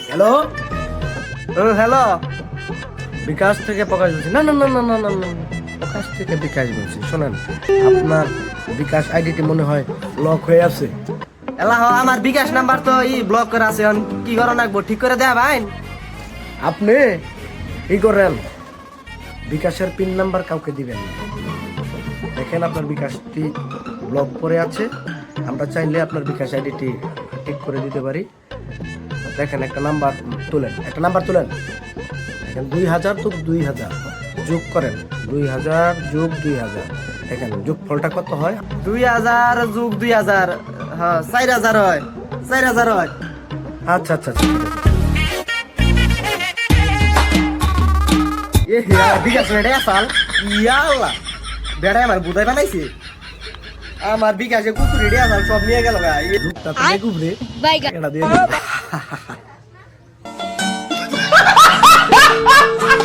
Hello, hello. বিকাশ থেকে প্রকাশ বলছি। না না না না না না না, প্রকাশ থেকে বিকাশ বলছি। শোনেন, আপনার বিকাশ আইডিটি মনে হয় লক হয়ে আছে। এলা হ, আমার বিকাশ নাম্বার তো ব্লক করা আছে। এখন কি করা লাগবো, ঠিক করে দেয়া ভাই? আপনি কি করেন, বিকাশের পিন নাম্বার কাউকে দিবেন না। দেখেন আপনার বিকাশটি ব্লক করে আছে, আমরা চাইলে আপনার বিকাশ আইডিটি ঠিক করে দিতে পারি। দেখেন একটা নাম্বার তুলেন, একটা নাম্বার তুলেন। দেখেন 2000 তো 2000 যোগ করেন, 2000 যোগ 2000, দেখেন যোগফলটা কত হয়। 2000 যোগ 2000, হ্যাঁ 4000 হয়। 4000 হয়। আচ্ছা আচ্ছা আচ্ছা, ঠিক আছে। এ হে, বিকাশ রেডে আসাল। ইয়াল্লা, বেড়ায় আমার বুধাই বানাইছে। আমার বিকাশে কুকুর রেডে আসাল, সব নিয়ে গেল ভাই। লোকটা তো দেখুব রে, বাইগা এটা দিয়ে দিবো।